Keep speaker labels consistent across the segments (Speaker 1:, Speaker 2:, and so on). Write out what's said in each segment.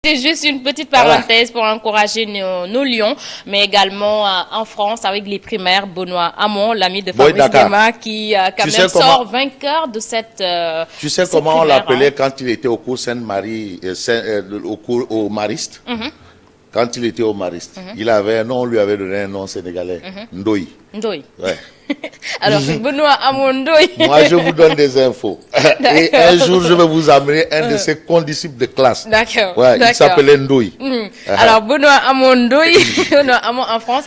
Speaker 1: C'est juste une petite parenthèse pour encourager nos lions, mais également en France avec les primaires. Benoît Hamon, l'ami de Fabrice Dema, qui quand même sort vainqueur de cette.
Speaker 2: Tu sais comment on l'appelait quand il était au cours Sainte-Marie, au cours au Mariste. Quand il était au Mariste, il avait un nom, on lui avait donné un nom sénégalais, Ndoye.
Speaker 1: Ndoye.
Speaker 2: Ouais.
Speaker 1: Alors, Benoît Hamon Ndoye.
Speaker 2: Moi, je vous donne des infos. Et un jour, je vais vous amener un de ses condisciples de classe.
Speaker 1: D'accord.
Speaker 2: Ouais, il s'appelait Ndoye.
Speaker 1: Alors, Benoît Hamon Ndoye, Benoît Hamon en France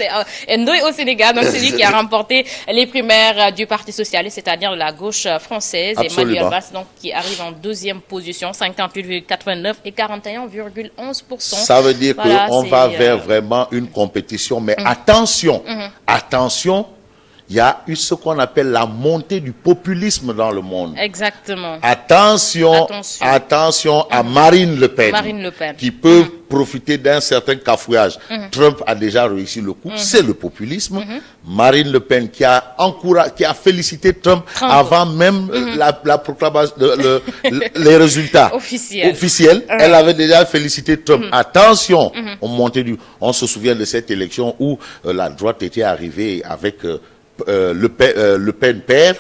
Speaker 1: et Ndoye au Sénégal. Donc, c'est lui qui a remporté les primaires du Parti Socialiste, c'est-à-dire de la gauche française.
Speaker 2: Absolument.
Speaker 1: Et Manuel Valls, donc, qui arrive en deuxième position, 58,89 et 41,11%.
Speaker 2: Ça veut dire qu'on va vers vraiment une compétition. Mais attention, attention. Il y a eu ce qu'on appelle la montée du populisme dans le monde.
Speaker 1: Exactement.
Speaker 2: Attention à Marine Le Pen, qui peut profiter d'un certain cafouillage. Trump a déjà réussi le coup, c'est le populisme. Marine Le Pen qui a félicité Trump avant même la proclamation, les résultats officiels. Elle avait déjà félicité Trump. Attention, on se souvient de cette élection où la droite était arrivée avec Le Pen perd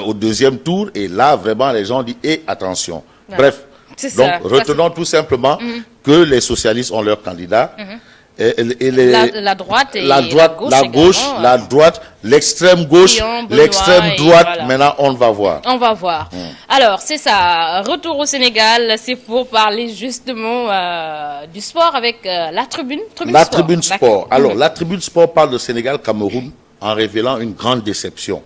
Speaker 2: au deuxième tour, et là vraiment les gens disent attention. Bref, donc retenons tout simplement que les socialistes ont leur candidat, et
Speaker 1: la droite,
Speaker 2: la droite, l'extrême gauche, l'extrême droite. Voilà. Maintenant, on va voir.
Speaker 1: On va voir. Alors, c'est ça. Retour au Sénégal, c'est pour parler justement du sport avec la tribune.
Speaker 2: Tribune sport. Alors, la tribune sport parle de Sénégal-Cameroun en révélant une grande déception.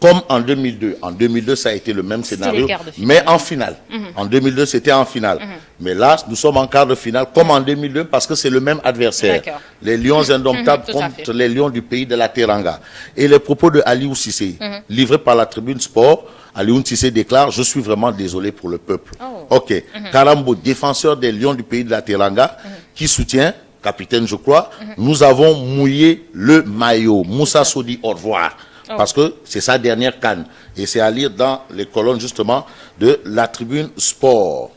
Speaker 2: Comme en 2002. En 2002, ça a été le même scénario, mais en finale. En 2002, c'était en finale. Mais là, nous sommes en quart de finale, comme en 2002, parce que c'est le même adversaire. Les Lions indomptables contre les Lions du pays de la Teranga. Et les propos de Aliou Cissé, livrés par la tribune sport, Aliou Cissé déclare « Je suis vraiment désolé pour le peuple ». Ok. Karambo, défenseur des Lions du pays de la Teranga, qui soutient, capitaine je crois, nous avons mouillé le maillot. Moussa Sodi, au revoir. Parce que c'est sa dernière CAN. Et c'est à lire dans les colonnes justement de la tribune sport.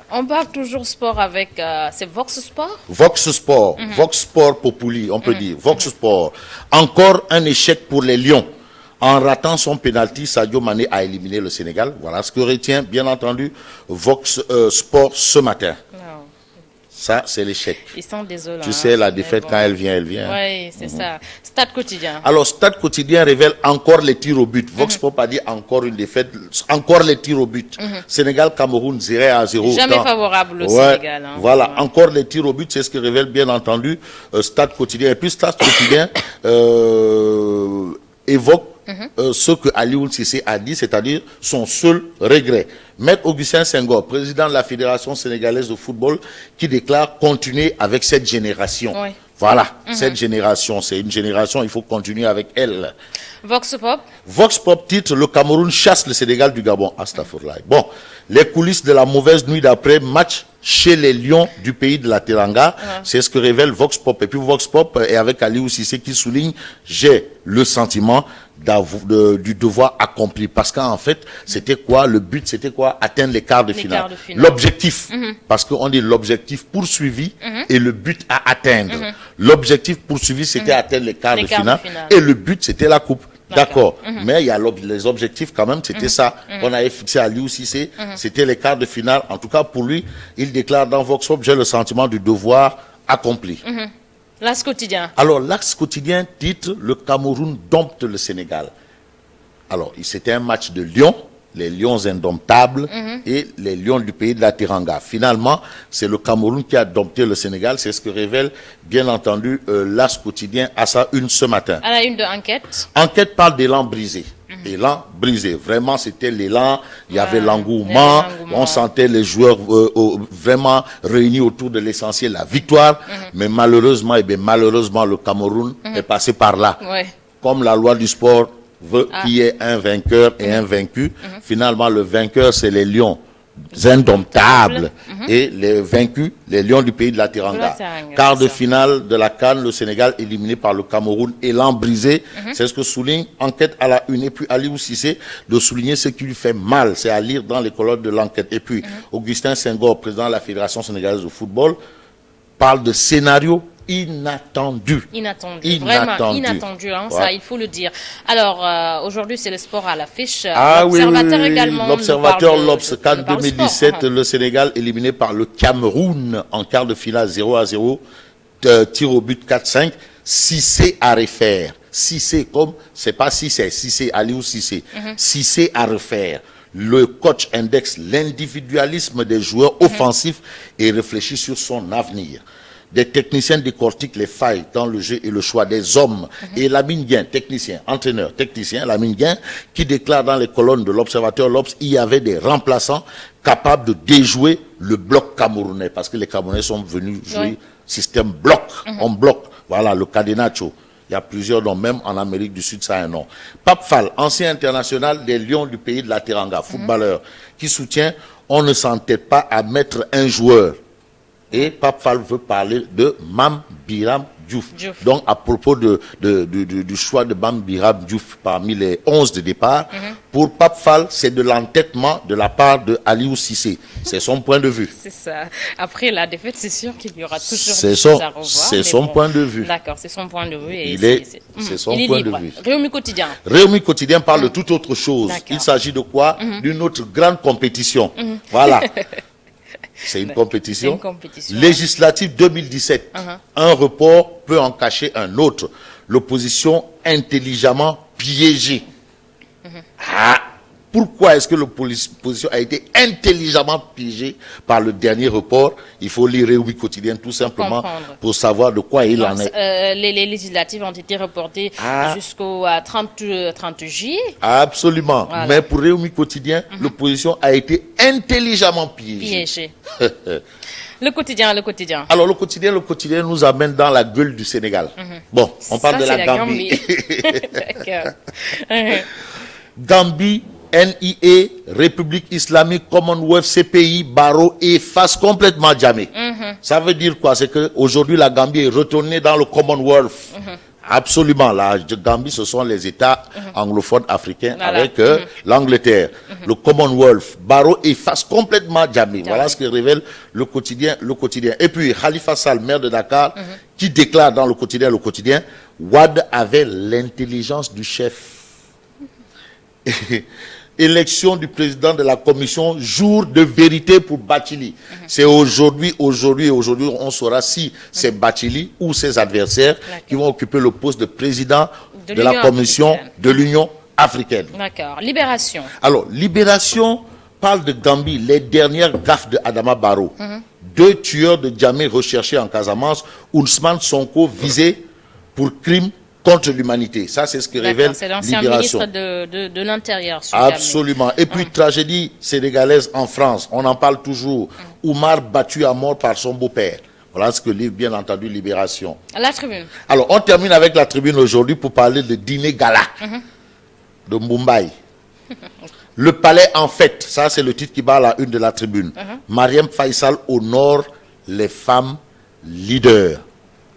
Speaker 1: On parle toujours sport avec... c'est Vox Sport?
Speaker 2: Vox Sport. Vox Sport Populi, on peut dire. Vox Sport. Encore un échec pour les Lions. En ratant son pénalty, Sadio Mané a éliminé le Sénégal. Voilà ce que retient bien entendu Vox Sport ce matin. Ça, c'est l'échec.
Speaker 1: Ils sont désolés.
Speaker 2: Tu sais, la défaite, quand elle vient.
Speaker 1: Oui, c'est ça. Stade quotidien.
Speaker 2: Alors, Stade quotidien révèle encore les tirs au but. Vox Pop a dit encore une défaite, encore les tirs au but. Sénégal-Cameroun, 0-0.
Speaker 1: Jamais favorable au Sénégal.
Speaker 2: Voilà, encore les tirs au but, c'est ce que révèle bien entendu Stade quotidien. Et puis, Stade quotidien évoque ce que Aliou Cissé a dit, c'est-à-dire son seul regret. Maître Augustin Senghor, président de la Fédération sénégalaise de football, qui déclare continuer avec cette génération. Voilà, cette génération, c'est une génération, il faut continuer avec elle.
Speaker 1: Vox Pop.
Speaker 2: Vox Pop titre « Le Cameroun chasse le Sénégal du Gabon ». Astaghfirullah. Bon, les coulisses de la mauvaise nuit d'après match chez les Lions du pays de la Teranga, c'est ce que révèle Vox Pop. Et puis Vox Pop est avec Aliou Cissé qui souligne « J'ai le sentiment du devoir accompli ». Parce qu'en fait, c'était quoi le but? C'était quoi? Atteindre les quarts de finale. L'objectif, parce qu'on dit l'objectif poursuivi et le but à atteindre. L'objectif poursuivi, c'était atteindre les quarts de finale et le but, c'était la coupe. D'accord. Mais il y a les objectifs quand même, c'était ça qu'on avait fixé à Aliou Cissé, c'était les quarts de finale. En tout cas, pour lui, il déclare dans Vox Pop, j'ai le sentiment du devoir accompli.
Speaker 1: L'As quotidien.
Speaker 2: Alors, l'As quotidien titre « Le Cameroun dompte le Sénégal ». Alors, c'était un match de Lions, les Lions indomptables et les Lions du pays de la Teranga. Finalement, c'est le Cameroun qui a dompté le Sénégal. C'est ce que révèle, bien entendu, l'As quotidien à sa une ce matin.
Speaker 1: À la une de Enquête.
Speaker 2: Enquête parle d'élan brisé. Élan brisé. Vraiment, c'était l'élan. Il y avait l'engouement. On sentait les joueurs vraiment réunis autour de l'essentiel, la victoire. Mais malheureusement, malheureusement, le Cameroun est passé par là. Comme la loi du sport veut qu'il y ait un vainqueur et un vaincu. Finalement, le vainqueur, c'est les Lions indomptables et les vaincus, les Lions du pays de la Teranga. Quart de finale de la CAN, le Sénégal éliminé par le Cameroun, élan brisé. C'est ce que souligne Enquête à la une. Et puis Aliou Cissé de souligner ce qui lui fait mal. C'est à lire dans les colonnes de l'enquête. Et puis Augustin Senghor, président de la Fédération sénégalaise de football, parle de scénario inattendu.
Speaker 1: Vraiment inattendu, hein, ça il faut le dire. Alors aujourd'hui c'est le sport à l'affiche.
Speaker 2: L'Observateur également. L'Observateur L'Obs, CAN 2017, le Sénégal éliminé par le Cameroun en quart de finale 0-0, tir au but 4-5, Cissé à refaire. Cissé comme, c'est pas Cissé, Cissé, Aliou Cissé. Cissé à refaire. Le coach indexe l'individualisme des joueurs offensifs et réfléchit sur son avenir. Des techniciens décortiquent les failles dans le jeu et le choix des hommes. Et Lamine Guin, technicien, entraîneur, technicien, Lamine Guin, qui déclare dans les colonnes de l'Observateur L'Obs, il y avait des remplaçants capables de déjouer le bloc camerounais, parce que les Camerounais sont venus jouer système bloc, on bloque. Voilà, le Cadenacho. Il y a plusieurs noms, même en Amérique du Sud, ça a un nom. Pape Fall, ancien international des Lions du pays de la Teranga, footballeur, qui soutient, on ne s'entête pas à mettre un joueur. Et Pape Fall veut parler de Mame Biram Diouf. Donc, à propos du choix de Mame Biram Diouf parmi les 11 de départ, pour Pape Fall, c'est de l'entêtement de la part de Aliou Cissé. C'est son point de vue.
Speaker 1: C'est ça. Après la défaite, c'est sûr qu'il y aura toujours des choses à revoir.
Speaker 2: C'est son point de vue.
Speaker 1: D'accord, c'est son point de vue.
Speaker 2: Et c'est son point de vue.
Speaker 1: Réumi Quotidien.
Speaker 2: Réumi Quotidien parle de toute autre chose. Il s'agit de quoi? D'une autre grande compétition. Voilà. C'est une compétition. Législative 2017. Un report peut en cacher un autre. L'opposition intelligemment piégée. Pourquoi est-ce que l'opposition a été intelligemment piégée par le dernier report? Il faut lire Réumi Quotidien tout simplement pour savoir de quoi il en est.
Speaker 1: Les législatives ont été reportées jusqu'au 30 juillet.
Speaker 2: Absolument. Voilà. Mais pour Réumi Quotidien, l'opposition a été intelligemment piégée.
Speaker 1: Le quotidien.
Speaker 2: Alors, le quotidien nous amène dans la gueule du Sénégal. Bon, on parle de la Gambie.
Speaker 1: D'accord.
Speaker 2: Gambie, NIA, République islamique, Commonwealth, CPI, Barreau et face complètement jamais. Ça veut dire quoi? C'est qu'aujourd'hui, la Gambie est retournée dans le Commonwealth. Absolument. La Gambie, ce sont les États anglophones africains avec l'Angleterre. Le Commonwealth, Barreau et face complètement jamais. Voilà ce que révèle le quotidien. Et puis, Khalifa Sall, maire de Dakar, qui déclare dans le quotidien, Wade avait l'intelligence du chef. Élection du président de la commission, jour de vérité pour Bathily. C'est aujourd'hui, on saura si c'est Bathily ou ses adversaires qui vont occuper le poste de président de la commission de l'Union africaine.
Speaker 1: D'accord. Libération.
Speaker 2: Alors, Libération parle de Gambie, les dernières gaffes de Adama Barrow. 2 tueurs de Djamé recherchés en Casamance, Ousmane Sonko visé pour crime contre l'humanité. Ça, c'est ce que révèle Libération.
Speaker 1: C'est l'ancien ministre de l'Intérieur.
Speaker 2: Absolument. Et puis, tragédie sénégalaise en France. On en parle toujours. Oumar battu à mort par son beau-père. Voilà ce que livre, bien entendu, Libération.
Speaker 1: La Tribune.
Speaker 2: Alors, on termine avec la Tribune aujourd'hui pour parler de dîner gala de Mumbai. Le palais en fête. Ça, c'est le titre qui bat à la une de la Tribune. Mariam Faisal honore les femmes leaders.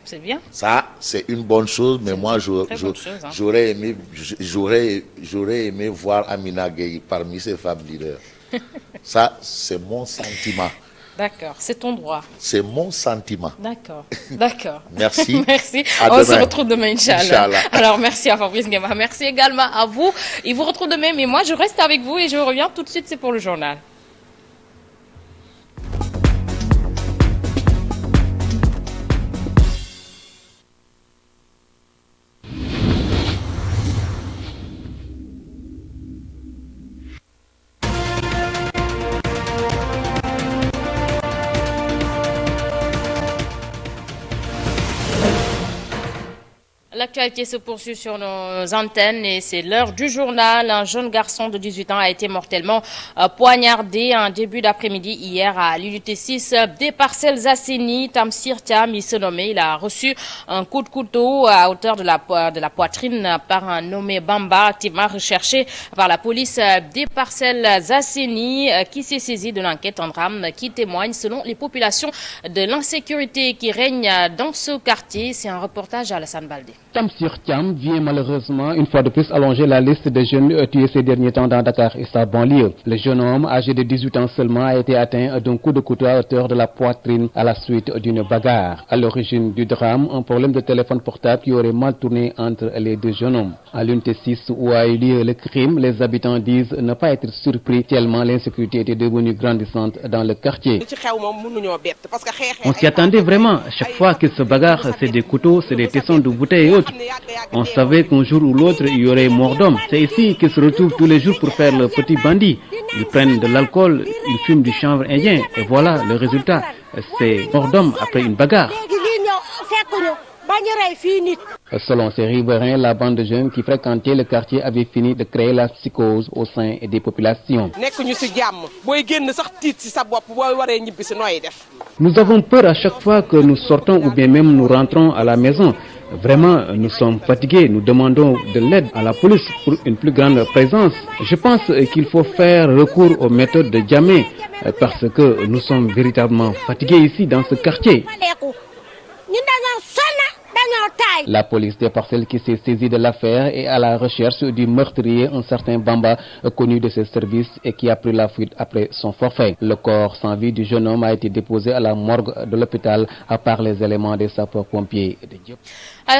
Speaker 1: C'est bien.
Speaker 2: Ça, c'est une bonne chose, mais moi, j'aurais aimé voir Amina Gueye parmi ces femmes leaders. Ça, c'est mon sentiment.
Speaker 1: D'accord, c'est ton droit.
Speaker 2: C'est mon sentiment.
Speaker 1: D'accord.
Speaker 2: Merci.
Speaker 1: Merci. On se retrouve demain, Inch'Allah. Alors, merci à Fabrice Nguema. Merci également à vous. Il vous retrouve demain, mais moi, je reste avec vous et je reviens tout de suite, c'est pour le journal. L'actualité se poursuit sur nos antennes et c'est l'heure du journal. Un jeune garçon de 18 ans a été mortellement poignardé en début d'après-midi hier à l'unité 6 des Parcelles Assainies. Tamsir Thiam, il se nommait. Il a reçu un coup de couteau à hauteur de la poitrine par un nommé Bamba, activement recherché par la police des Parcelles Assainies qui s'est saisi de l'enquête. Un drame qui témoigne, selon les populations, de l'insécurité qui règne dans ce quartier. C'est un reportage à Alassane Baldé.
Speaker 3: Tamsir Thiam vient malheureusement une fois de plus allonger la liste des jeunes tués ces derniers temps dans Dakar et sa banlieue. Le jeune homme, âgé de 18 ans seulement, a été atteint d'un coup de couteau à hauteur de la poitrine à la suite d'une bagarre. À l'origine du drame, un problème de téléphone portable qui aurait mal tourné entre les deux jeunes hommes. À l'unité 6 où a eu lieu le crime, les habitants disent ne pas être surpris tellement l'insécurité était devenue grandissante dans le quartier.
Speaker 4: On s'y attendait vraiment. Chaque fois qu'ils se bagarrent, c'est des couteaux, c'est des tessons de bouteilles et autres. On savait qu'un jour ou l'autre, il y aurait mort d'homme. C'est ici qu'ils se retrouvent tous les jours pour faire le petit bandit. Ils prennent de l'alcool, ils fument du chanvre indien. Et voilà le résultat. C'est mort d'homme après une bagarre.
Speaker 3: Selon ces riverains, la bande de jeunes qui fréquentaient le quartier avait fini de créer la psychose au sein des populations.
Speaker 4: Nous avons peur à chaque fois que nous sortons ou bien même nous rentrons à la maison. Vraiment, nous sommes fatigués. Nous demandons de l'aide à la police pour une plus grande présence. Je pense qu'il faut faire recours aux méthodes de Djamé parce que nous sommes véritablement fatigués ici dans ce quartier.
Speaker 3: La police des Parcelles qui s'est saisie de l'affaire est à la recherche du meurtrier, un certain Bamba, connu de ses services et qui a pris la fuite après son forfait. Le corps sans vie du jeune homme a été déposé à la morgue de l'hôpital par les éléments des sapeurs-pompiers de Diop.